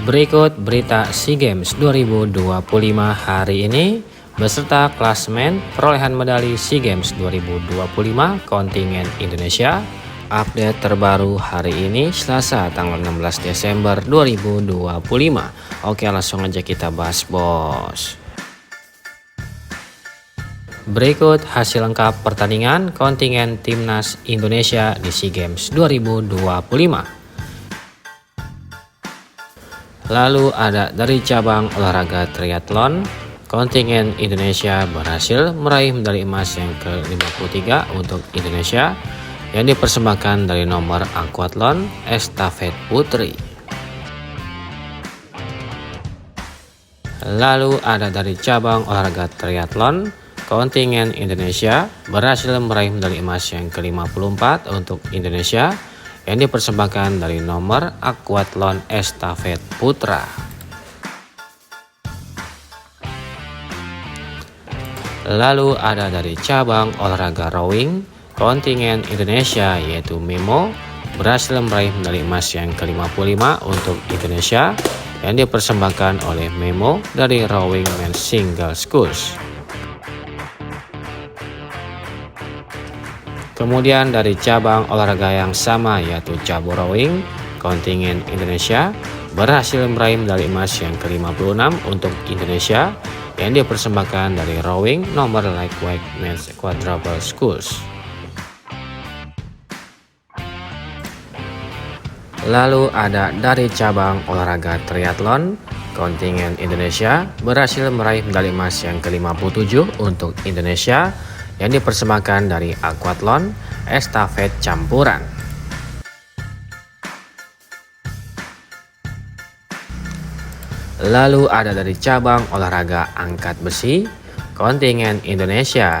Berikut berita SEA Games 2025 hari ini beserta klasemen perolehan medali SEA Games 2025 kontingen Indonesia. Update terbaru hari ini Selasa tanggal 16 Desember 2025. Oke, langsung aja kita bahas, bos. Berikut hasil lengkap pertandingan kontingen timnas Indonesia di SEA Games 2025. Lalu ada dari cabang olahraga triathlon, kontingen Indonesia berhasil meraih medali emas yang ke-53 untuk Indonesia yang dipersembahkan dari nomor aquathlon estafet putri. Lalu ada dari cabang olahraga triathlon, kontingen Indonesia berhasil meraih medali emas yang ke-54 untuk Indonesia yang dipersembahkan dari nomor aquathlon estafet putra. Lalu ada dari cabang olahraga rowing, kontingen Indonesia yaitu Memo berhasil meraih medali emas yang ke-55 untuk Indonesia yang dipersembahkan oleh Memo dari rowing men's single sculls. Kemudian dari cabang olahraga yang sama yaitu cabur rowing, kontingen Indonesia berhasil meraih medali emas yang ke-56 untuk Indonesia yang dipersembahkan dari rowing nomor lightweight men's quadruple sculls. Lalu ada dari cabang olahraga triathlon, kontingen Indonesia berhasil meraih medali emas yang ke-57 untuk Indonesia yang dipersembahkan dari aquathlon estafet campuran. Lalu ada dari cabang olahraga angkat besi, kontingen Indonesia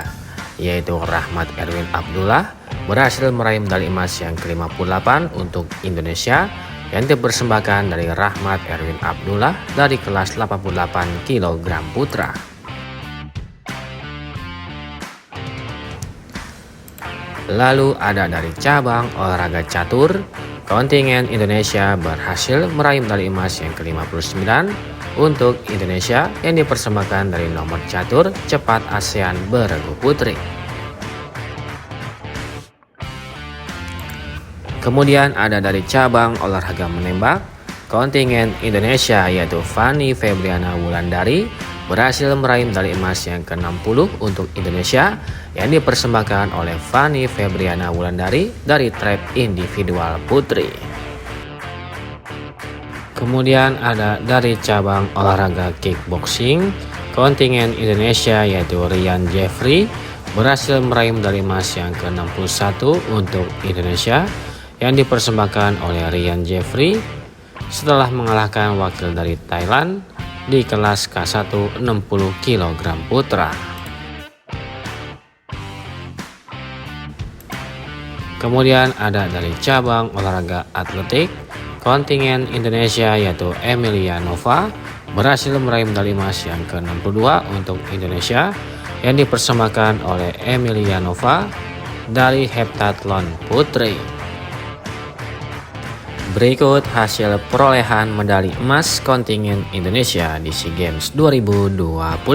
yaitu Rahmat Erwin Abdullah berhasil meraih medali emas yang ke-58 untuk Indonesia yang dipersembahkan dari Rahmat Erwin Abdullah dari kelas 88 kg putra. Lalu ada dari cabang olahraga catur, kontingen Indonesia berhasil meraih medali emas yang ke-59 untuk Indonesia yang dipersembahkan dari nomor catur cepat ASEAN beregu putri. Kemudian ada dari cabang olahraga menembak, kontingen Indonesia yaitu Fanny Febriana Wulandari berhasil meraih medali emas yang ke-60 untuk Indonesia yang dipersembahkan oleh Fanny Febriana Wulandari dari trap individual putri. Kemudian ada dari cabang olahraga kickboxing, kontingen Indonesia yaitu Ryan Jeffrey berhasil meraih medali emas yang ke-61 untuk Indonesia yang dipersembahkan oleh Ryan Jeffrey setelah mengalahkan wakil dari Thailand di kelas K1 60 kg putra. Kemudian ada dari cabang olahraga atletik, kontingen Indonesia yaitu Emilia Nova berhasil meraih medali emas yang ke-62 untuk Indonesia yang dipersembahkan oleh Emilia Nova dari heptathlon putri. Berikut hasil perolehan medali emas kontingen Indonesia di SEA Games 2025.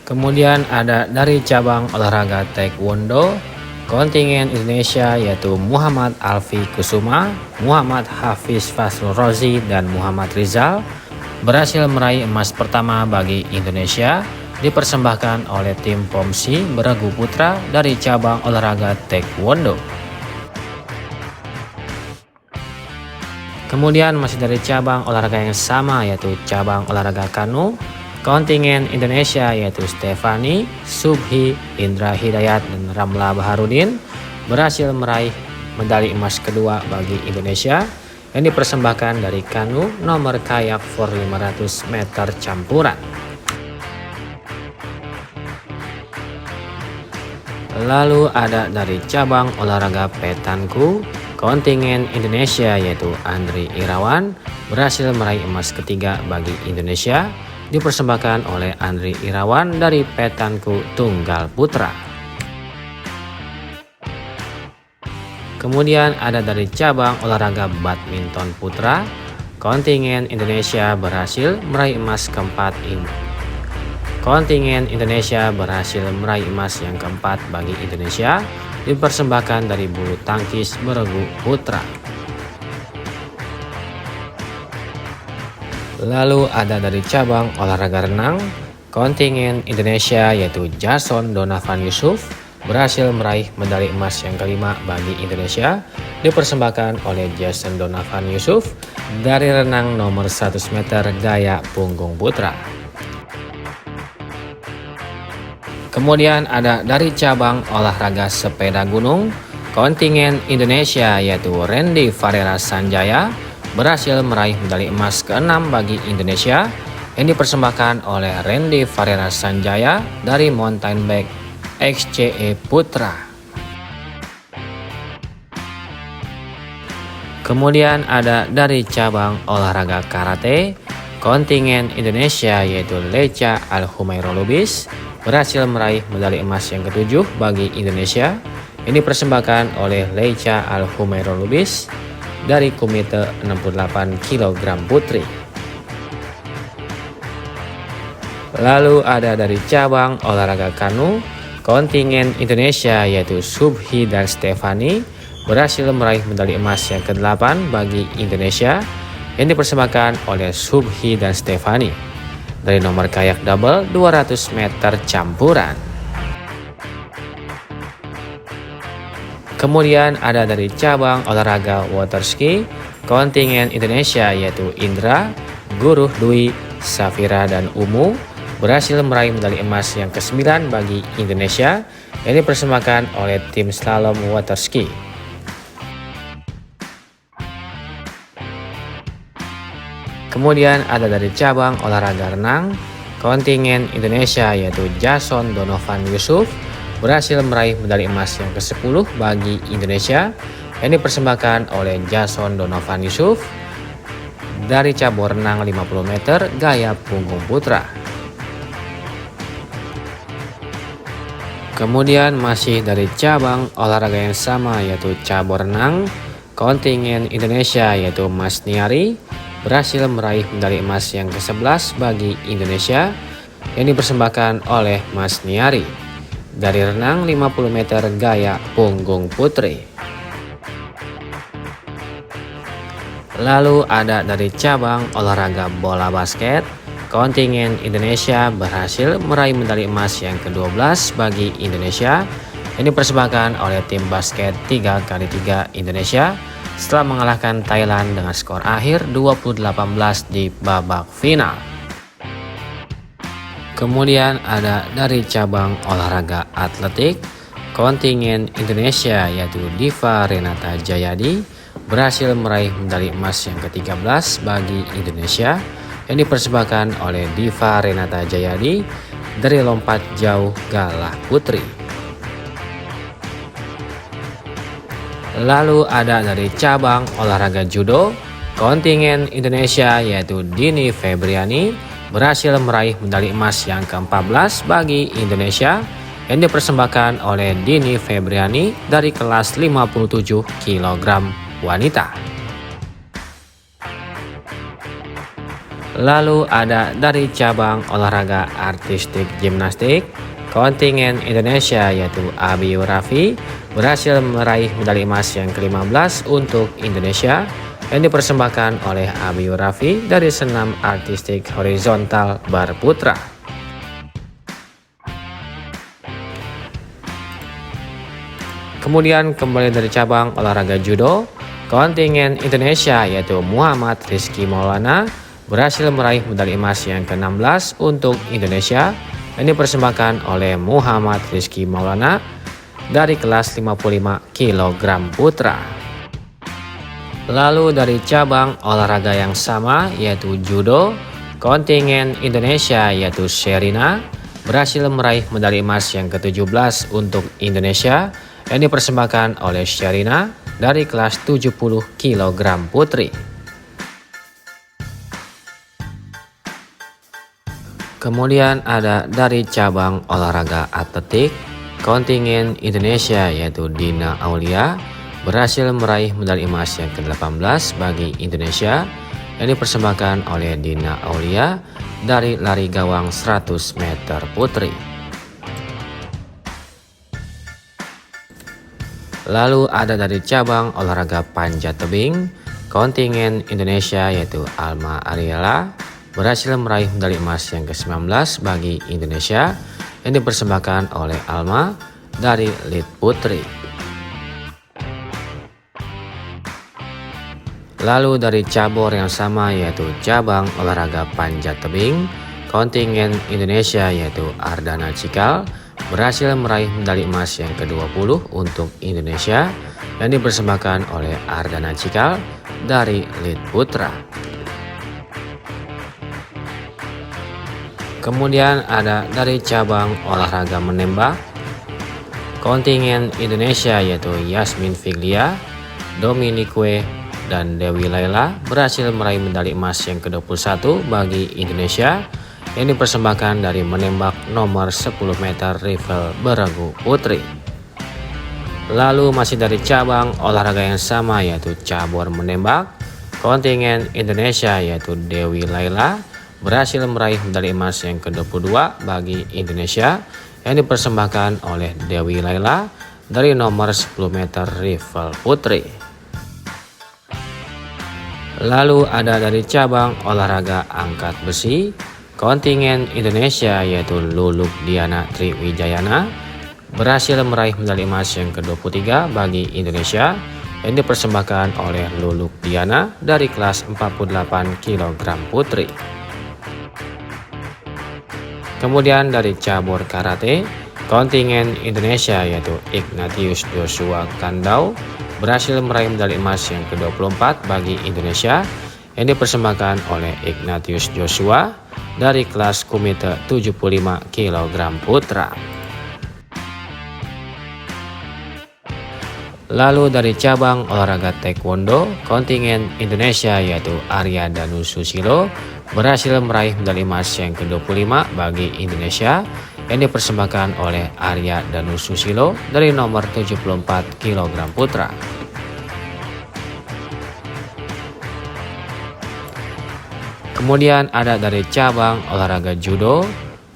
Kemudian ada dari cabang olahraga taekwondo, kontingen Indonesia yaitu Muhammad Alfi Kusuma, Muhammad Hafiz Fasrul Rozi, dan Muhammad Rizal berhasil meraih emas pertama bagi Indonesia dipersembahkan oleh tim Pomsi beregu putra dari cabang olahraga taekwondo. Kemudian masih dari cabang olahraga yang sama yaitu cabang olahraga kanu, kontingen Indonesia yaitu Stefani, Subhi, Indra Hidayat, dan Ramla Baharudin berhasil meraih medali emas kedua bagi Indonesia yang dipersembahkan dari kanu nomor kayak for 500 meter campuran. Lalu ada dari cabang olahraga petanku, kontingen Indonesia yaitu Andri Irawan berhasil meraih emas ketiga bagi Indonesia dipersembahkan oleh Andri Irawan dari petanku tunggal putra. Kemudian ada dari cabang olahraga badminton putra, kontingen Indonesia berhasil meraih emas keempat ini. Kontingen Indonesia berhasil meraih emas yang keempat bagi Indonesia dipersembahkan dari bulu tangkis beregu putra. Lalu ada dari cabang olahraga renang, kontingen Indonesia yaitu Jason Donovan Yusuf berhasil meraih medali emas yang kelima bagi Indonesia dipersembahkan oleh Jason Donovan Yusuf dari renang nomor 100 meter gaya punggung putra. Kemudian ada dari cabang olahraga sepeda gunung, kontingen Indonesia yaitu Randy Farera Sanjaya berhasil meraih medali emas ke-6 bagi Indonesia yang dipersembahkan oleh Randy Farera Sanjaya dari mountain bike XCE Putra. Kemudian ada dari cabang olahraga karate, kontingen Indonesia yaitu Lecha Al-Humairolubis berhasil meraih medali emas yang ke-7 bagi Indonesia yang dipersembahkan oleh Lecha Al-Humairolubis dari komite 68 kg putri. Lalu ada dari cabang olahraga kanu, kontingen Indonesia yaitu Subhi dan Stefani berhasil meraih medali emas yang ke-8 bagi Indonesia yang dipersembahkan oleh Subhi dan Stefani dari nomor kayak double 200 meter campuran. Kemudian ada dari cabang olahraga water ski, kontingen Indonesia yaitu Indra, Guruh Dwi, Safira dan Umu berhasil meraih medali emas yang ke-9 bagi Indonesia yang dipersembahkan oleh tim slalom water ski. Kemudian ada dari cabang olahraga renang, kontingen Indonesia yaitu Jason Donovan Yusuf berhasil meraih medali emas yang ke-10 bagi Indonesia yang dipersembahkan oleh Jason Donovan Yusuf dari cabur renang 50 meter gaya punggung putra. Kemudian masih dari cabang olahraga yang sama yaitu cabur renang, kontingen Indonesia yaitu Mas Niari berhasil meraih medali emas yang ke-11 bagi Indonesia yang dipersembahkan oleh Mas Niari dari renang 50 meter gaya punggung putri. Lalu ada dari cabang olahraga bola basket, kontingen Indonesia berhasil meraih medali emas yang ke-12 bagi Indonesia yang dipersembahkan oleh tim basket 3x3 Indonesia setelah mengalahkan Thailand dengan skor akhir 20-18 di babak final. Kemudian ada dari cabang olahraga atletik, kontingen Indonesia yaitu Diva Renata Jayadi berhasil meraih medali emas yang ke-13 bagi Indonesia yang dipersembahkan oleh Diva Renata Jayadi dari lompat jauh galah putri. Lalu ada dari cabang olahraga judo, kontingen Indonesia yaitu Dini Febriani berhasil meraih medali emas yang ke-14 bagi Indonesia yang dipersembahkan oleh Dini Febriani dari kelas 57 kg wanita. Lalu ada dari cabang olahraga artistik gimnastik, kontingen Indonesia yaitu Abiyu Raffi berhasil meraih medali emas yang ke-15 untuk Indonesia yang dipersembahkan oleh Abiyu Raffi dari senam artistik horizontal bar putra. Kemudian kembali dari cabang olahraga judo, kontingen Indonesia yaitu Muhammad Rizky Maulana berhasil meraih medali emas yang ke-16 untuk Indonesia yang dipersembahkan oleh Muhammad Rizky Maulana dari kelas 55 kg putra. Lalu dari cabang olahraga yang sama yaitu judo, kontingen Indonesia yaitu Sherina berhasil meraih medali emas yang ke-17 untuk Indonesia yang dipersembahkan oleh Sherina dari kelas 70 kg putri. Kemudian ada dari cabang olahraga atletik, kontingen Indonesia yaitu Dina Aulia berhasil meraih medali emas yang ke-18 bagi Indonesia yang dipersembahkan oleh Dina Aulia dari lari gawang 100 meter putri. Lalu ada dari cabang olahraga panjat tebing, kontingen Indonesia yaitu Alma Ariela berhasil meraih medali emas yang ke-19 bagi Indonesia yang dipersembahkan oleh Alma dari lead putri. Lalu dari cabur yang sama yaitu cabang olahraga panjat tebing, kontingen Indonesia yaitu Ardana Cikal berhasil meraih medali emas yang ke-20 untuk Indonesia yang dipersembahkan oleh Ardana Cikal dari lead putra. Kemudian ada dari cabang olahraga menembak, kontingen Indonesia yaitu Yasmin Figlia, Dominique dan Dewi Laila berhasil meraih medali emas yang ke-21 bagi Indonesia yang dipersembahkan dari menembak nomor 10 meter rifle beregu putri. Lalu masih dari cabang olahraga yang sama yaitu cabur menembak, kontingen Indonesia yaitu Dewi Laila berhasil meraih medali emas yang ke-22 bagi Indonesia yang dipersembahkan oleh Dewi Laila dari nomor 10 meter rifle putri. Lalu ada dari cabang olahraga angkat besi, kontingen Indonesia yaitu Luluk Diana Triwijayana berhasil meraih medali emas yang ke-23 bagi Indonesia yang dipersembahkan oleh Luluk Diana dari kelas 48 kg putri. Kemudian dari cabur karate, kontingen Indonesia yaitu Ignatius Joshua Kandau berhasil meraih medali emas yang ke-24 bagi Indonesia yang dipersembahkan oleh Ignatius Joshua dari kelas kumite 75 kg putra. Lalu dari cabang olahraga taekwondo, kontingen Indonesia yaitu Arya Danu Susilo berhasil meraih medali emas yang ke-25 bagi Indonesia yang dipersembahkan oleh Arya Danu Susilo dari nomor 74 kg putra. Kemudian ada dari cabang olahraga judo,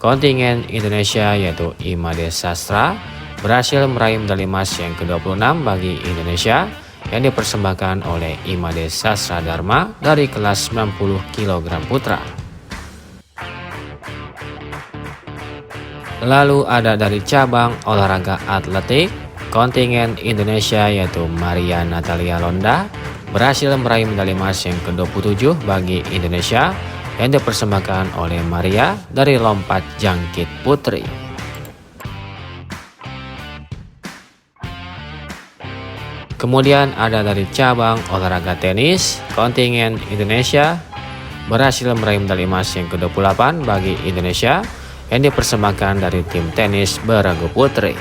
kontingen Indonesia yaitu Imade Sastra berhasil meraih medali emas yang ke-26 bagi Indonesia yang dipersembahkan oleh Imade Sastra Dharma dari kelas 90 kg putra. Lalu ada dari cabang olahraga atletik, kontingen Indonesia yaitu Maria Natalia Londa berhasil meraih medali emas yang ke-27 bagi Indonesia yang dipersembahkan oleh Maria dari lompat jangkit putri. Kemudian ada dari cabang olahraga tenis, kontingen Indonesia berhasil meraih medali emas yang ke-28 bagi Indonesia yang dipersembahkan dari tim tenis beregu putri.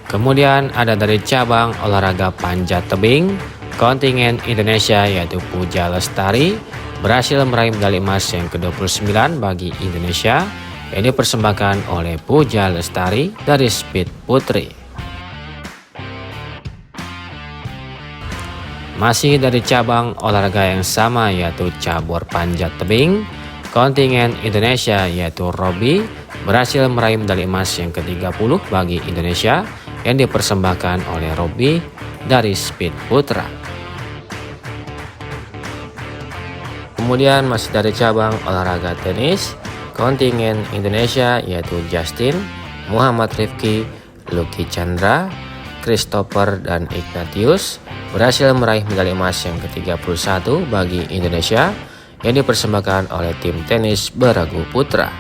Kemudian ada dari cabang olahraga panjat tebing, kontingen Indonesia yaitu Puja Lestari berhasil meraih medali emas yang ke-29 bagi Indonesia yang dipersembahkan oleh Puja Lestari dari speed putri. Masih dari cabang olahraga yang sama yaitu cabur panjat tebing, kontingen Indonesia yaitu Robi berhasil meraih medali emas yang ke-30 bagi Indonesia yang dipersembahkan oleh Robi dari speed putra. Kemudian masih dari cabang olahraga tenis, kontingen Indonesia yaitu Justin, Muhammad Rifki, Lucky Chandra, Christopher dan Ignatius berhasil meraih medali emas yang ke-31 bagi Indonesia yang dipersembahkan oleh tim tenis beregu putra.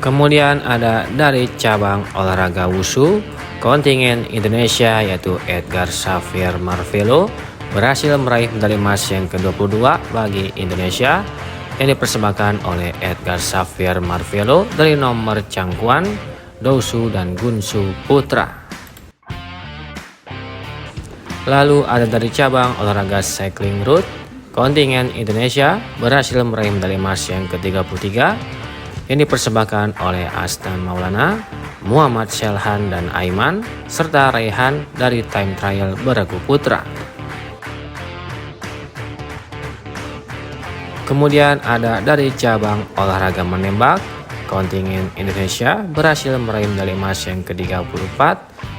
Kemudian ada dari cabang olahraga wushu, kontingen Indonesia yaitu Edgar Xavier Marvelo berhasil meraih medali emas yang ke-22 bagi Indonesia yang dipersembahkan oleh Edgar Xavier Marvelo dari nomor cangkuan, dousu dan gunsu putra. Lalu ada dari cabang olahraga cycling route, kontingen Indonesia berhasil meraih medali emas yang ke-33 yang dipersembahkan oleh Asnan Maulana, Muhammad Shelhan dan Aiman, serta Raihan dari time trial beregu putra. Kemudian ada dari cabang olahraga menembak, kontingen Indonesia berhasil meraih medali emas yang ke-34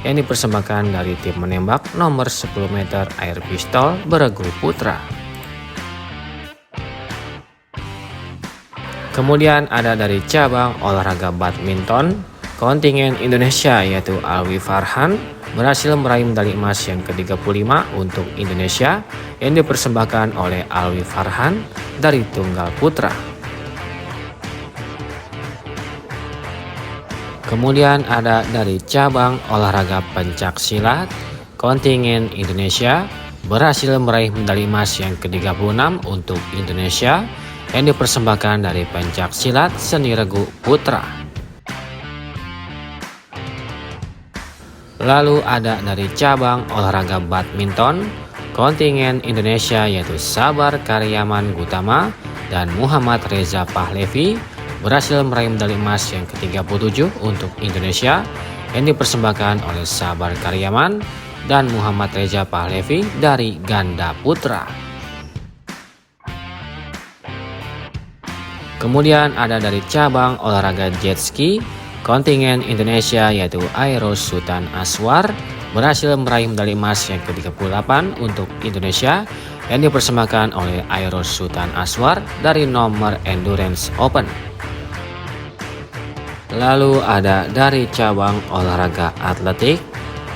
yang dipersembahkan dari tim menembak nomor 10 meter air pistol beregu putra. Kemudian ada dari cabang olahraga badminton, kontingen Indonesia yaitu Alwi Farhan berhasil meraih medali emas yang ke-35 untuk Indonesia yang dipersembahkan oleh Alwi Farhan dari tunggal putra. Kemudian ada dari cabang olahraga pencak silat, kontingen Indonesia berhasil meraih medali emas yang ke-36 untuk Indonesia yang dipersembahkan dari pencak silat seni regu putra. Lalu ada dari cabang olahraga badminton, kontingen Indonesia yaitu Sabar Karyaman Gutama dan Muhammad Reza Pahlevi berhasil meraih medali emas yang ke-37 untuk Indonesia yang dipersembahkan oleh Sabar Karyaman dan Muhammad Reza Pahlevi dari ganda putra. Kemudian ada dari cabang olahraga jet ski, kontingen Indonesia yaitu Airos Sultan Aswar berhasil meraih medali emas yang ke-38 untuk Indonesia yang dipersembahkan oleh Airos Sultan Aswar dari nomor Endurance Open. Lalu ada dari cabang olahraga atletik,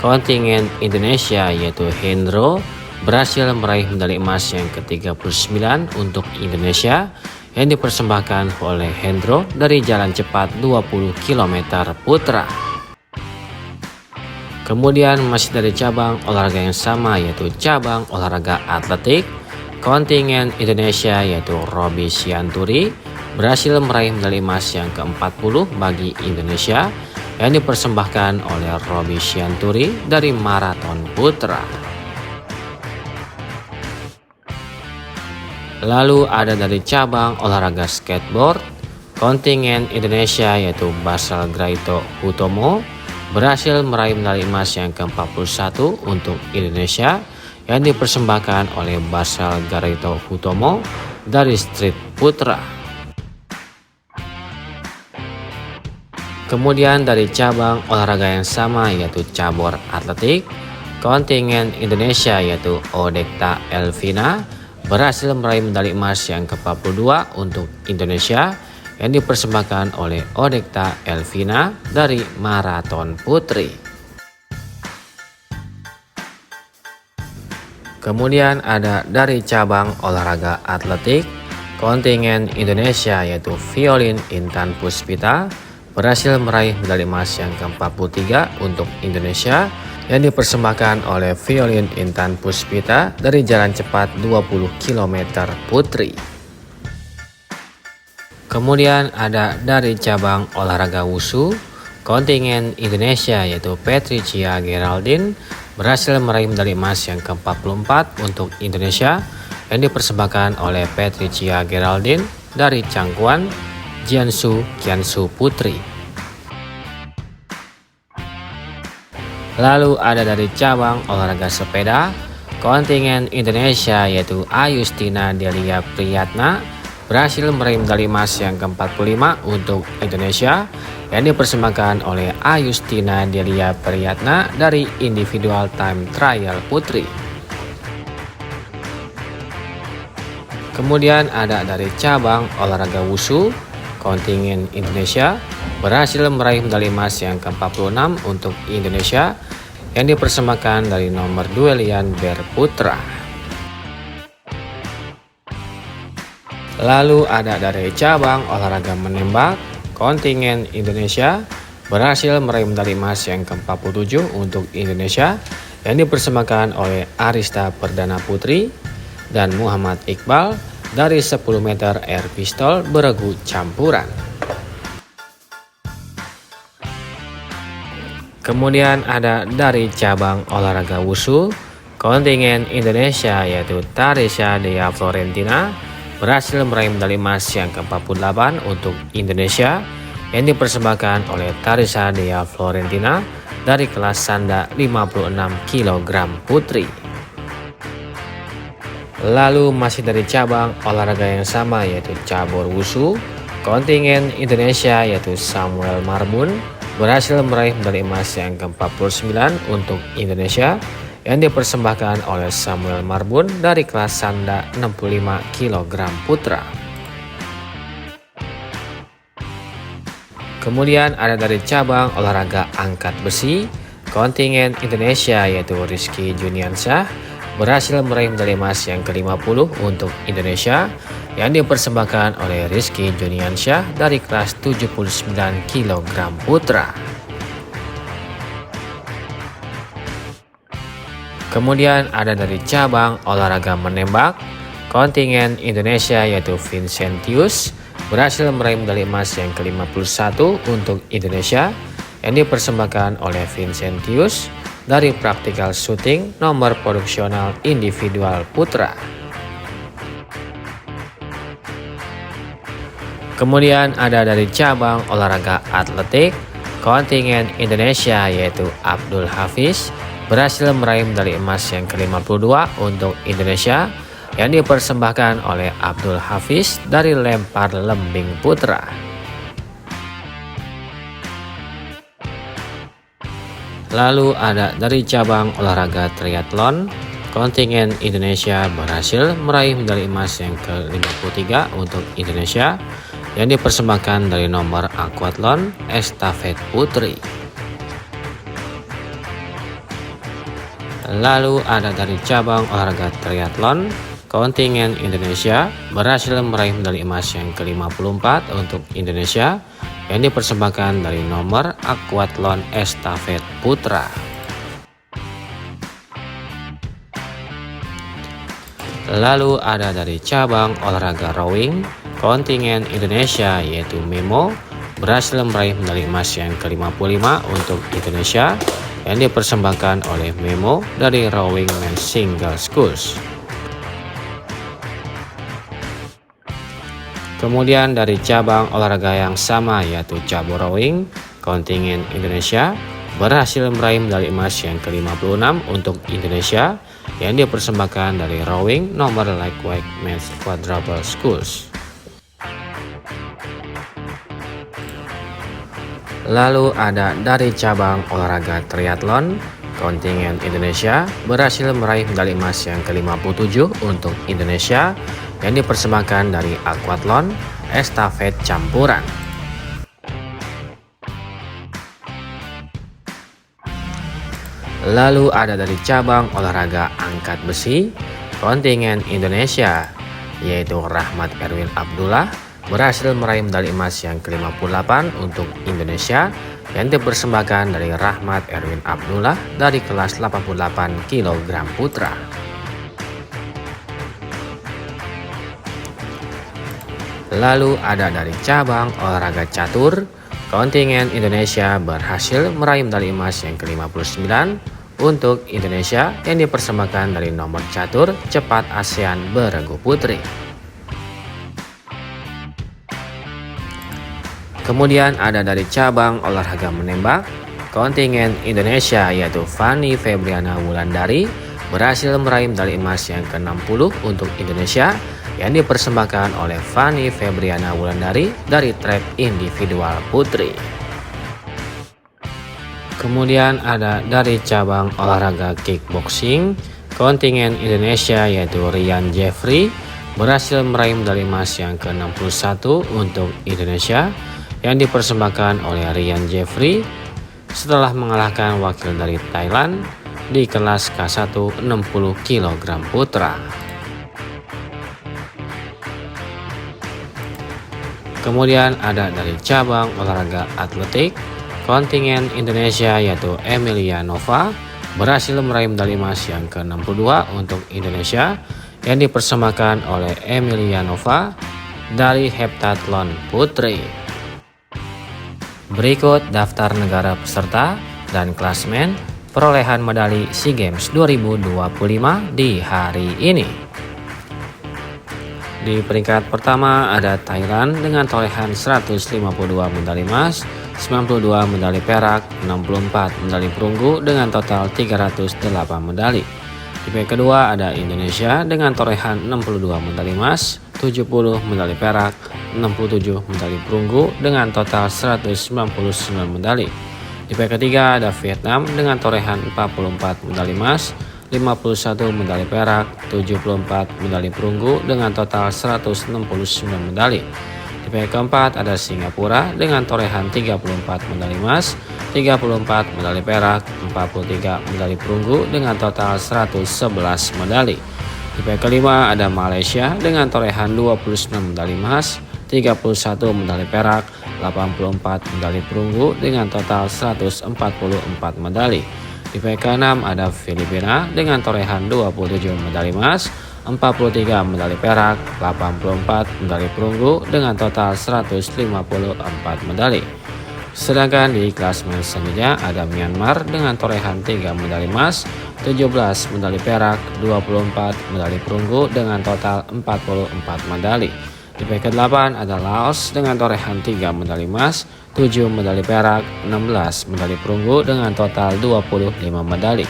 kontingen Indonesia yaitu Hendro berhasil meraih medali emas yang ke-39 untuk Indonesia yang dipersembahkan oleh Hendro dari jalan cepat 20 km putra. Kemudian masih dari cabang olahraga yang sama yaitu cabang olahraga atletik, kontingen Indonesia yaitu Robi Sianturi berhasil meraih medali emas yang ke-40 bagi Indonesia yang dipersembahkan oleh Robi Sianturi dari maraton putra. Lalu ada dari cabang olahraga skateboard, kontingen Indonesia yaitu Basal Graito Hutomo berhasil meraih medali emas yang ke-41 untuk Indonesia yang dipersembahkan oleh Basal Graito Hutomo dari street putra. Kemudian dari cabang olahraga yang sama yaitu cabur atletik, kontingen Indonesia yaitu Odekta Elvina berhasil meraih medali emas yang ke-42 untuk Indonesia yang dipersembahkan oleh Odekta Elvina dari maraton putri. Kemudian ada dari cabang olahraga atletik, kontingen Indonesia yaitu Violin Intan Puspita berhasil meraih medali emas yang ke-43 untuk Indonesia yang dipersembahkan oleh Violin Intan Puspita dari jalan cepat 20 km putri. Kemudian ada dari cabang olahraga wushu, kontingen Indonesia yaitu Patricia Geraldine berhasil meraih medali emas yang ke-44 untuk Indonesia yang dipersembahkan oleh Patricia Geraldine dari Cangkuan, Jiangsu Qiansu Putri. Lalu ada dari cabang olahraga sepeda, kontingen Indonesia yaitu Ayustina Delia Priyatna berhasil meraih medali emas yang ke-45 untuk Indonesia yang dipersembahkan oleh Ayustina Delia Priyatna dari individual time trial putri. Kemudian ada dari cabang olahraga wushu, kontingen Indonesia berhasil meraih medali emas yang ke-46 untuk Indonesia yang dipersembahkan dari nomor duelian berputra. Lalu ada dari cabang olahraga menembak, kontingen Indonesia berhasil meraih medali emas yang ke-47 untuk Indonesia yang dipersembahkan oleh Arista Perdana Putri dan Muhammad Iqbal dari 10 meter air pistol beregu campuran. Kemudian ada dari cabang olahraga wushu, kontingen Indonesia yaitu Tarisha Dea Florentina berhasil meraih medali emas yang ke-48 untuk Indonesia yang dipersembahkan oleh Tarisa Dea Florentina dari kelas sanda 56 kg putri. Lalu masih dari cabang olahraga yang sama yaitu cabur wushu, kontingen Indonesia yaitu Samuel Marbun berhasil meraih medali emas yang ke-49 untuk Indonesia yang dipersembahkan oleh Samuel Marbun dari kelas sanda 65 kg putra. Kemudian ada dari cabang olahraga angkat besi, kontingen Indonesia yaitu Rizky Juniansyah berhasil meraih medali emas yang ke-50 untuk Indonesia yang dipersembahkan oleh Rizky Juniansyah dari kelas 79 kg putra. Kemudian ada dari cabang olahraga menembak, kontingen Indonesia yaitu Vincentius berhasil meraih medali emas yang ke-51 untuk Indonesia yang dipersembahkan oleh Vincentius dari praktikal shooting nomor produksional individual putra. Kemudian ada dari cabang olahraga atletik, kontingen Indonesia yaitu Abdul Hafiz berhasil meraih medali emas yang ke-52 untuk Indonesia yang dipersembahkan oleh Abdul Hafiz dari lempar lembing putra. Lalu ada dari cabang olahraga triathlon, kontingen Indonesia berhasil meraih medali emas yang ke-53 untuk Indonesia yang dipersembahkan dari nomor aquathlon estafet putri. Lalu ada dari cabang olahraga triathlon, kontingen Indonesia berhasil meraih medali emas yang ke-54 untuk Indonesia yang dipersembahkan dari nomor aquathlon estafet putra. Lalu ada dari cabang olahraga rowing, kontingen Indonesia yaitu Memo berhasil meraih medali emas yang ke-55 untuk Indonesia yang dipersembahkan oleh Memo dari rowing men's single sculls. Kemudian dari cabang olahraga yang sama yaitu cabur rowing, kontingen Indonesia berhasil meraih medali emas yang ke-56 untuk Indonesia yang dipersembahkan dari rowing nomor lightweight men's quadruple sculls. Lalu ada dari cabang olahraga triathlon, kontingen Indonesia berhasil meraih medali emas yang ke-57 untuk Indonesia yang dipersembahkan dari aquathlon estafet campuran. Lalu ada dari cabang olahraga angkat besi, kontingen Indonesia yaitu Rahmat Erwin Abdullah berhasil meraih medali emas yang ke-58 untuk Indonesia yang dipersembahkan dari Rahmat Erwin Abdullah dari kelas 88 kg putra. Lalu ada dari cabang olahraga catur, kontingen Indonesia berhasil meraih medali emas yang ke-59 untuk Indonesia yang dipersembahkan dari nomor catur cepat ASEAN beregu putri. Kemudian ada dari cabang olahraga menembak, kontingen Indonesia yaitu Fanny Febriana Wulandari berhasil meraih medali emas yang ke-60 untuk Indonesia yang dipersembahkan oleh Fanny Febriana Wulandari dari track individual putri. Kemudian ada dari cabang olahraga kickboxing, kontingen Indonesia yaitu Ryan Jeffrey berhasil meraih medali emas yang ke-61 untuk Indonesia yang dipersembahkan oleh Ryan Jeffrey setelah mengalahkan wakil dari Thailand di kelas K1 60 kg putra. Kemudian ada dari cabang olahraga atletik, kontingen Indonesia yaitu Emilia Nova berhasil meraih medali emas yang ke-62 untuk Indonesia yang dipersembahkan oleh Emilia Nova dari heptathlon putri. Berikut daftar negara peserta dan klasemen perolehan medali SEA Games 2025 di hari ini. Di peringkat pertama ada Thailand dengan torehan 152 medali emas, 92 medali perak, 64 medali perunggu dengan total 308 medali. Di peringkat kedua ada Indonesia dengan torehan 62 medali emas, 70 medali perak, 67 medali perunggu dengan total 199 medali. Di peringkat ketiga ada Vietnam dengan torehan 44 medali emas, 51 medali perak, 74 medali perunggu dengan total 169 medali. Di peringkat keempat ada Singapura dengan torehan 34 medali emas, 34 medali perak, 43 medali perunggu dengan total 111 medali. Di peringkat kelima ada Malaysia dengan torehan 29 medali emas, 31 medali perak, 84 medali perunggu dengan total 144 medali. Di peringkat ke-6 ada Filipina dengan torehan 27 medali emas, 43 medali perak, 84 medali perunggu dengan total 154 medali. Sedangkan di klasemen selanjutnya ada Myanmar dengan torehan 3 medali emas, 17 medali perak, 24 medali perunggu dengan total 44 medali. Di peringkat ke-8 ada Laos dengan torehan 3 medali emas, 7 medali perak, 16 medali perunggu dengan total 25 medali.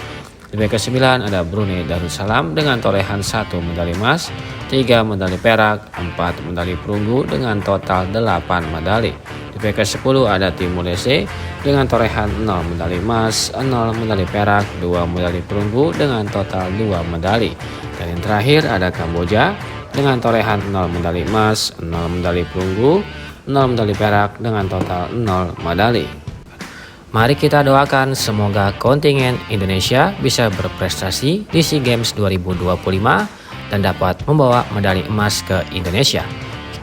Di peringkat ke-9 ada Brunei Darussalam dengan torehan 1 medali emas, 3 medali perak, 4 medali perunggu dengan total 8 medali. Di peringkat ke-10 ada Timor Leste dengan torehan 0 medali emas, 0 medali perak, 2 medali perunggu dengan total 2 medali. Dan yang terakhir ada Kamboja dengan torehan 0 medali emas, 0 medali perunggu, 0 medali perak dengan total 0 medali. Mari kita doakan semoga kontingen Indonesia bisa berprestasi di SEA Games 2025 dan dapat membawa medali emas ke Indonesia.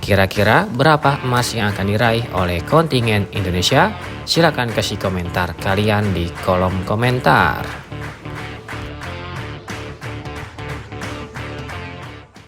Kira-kira berapa emas yang akan diraih oleh kontingen Indonesia? Silakan kasih komentar kalian di kolom komentar.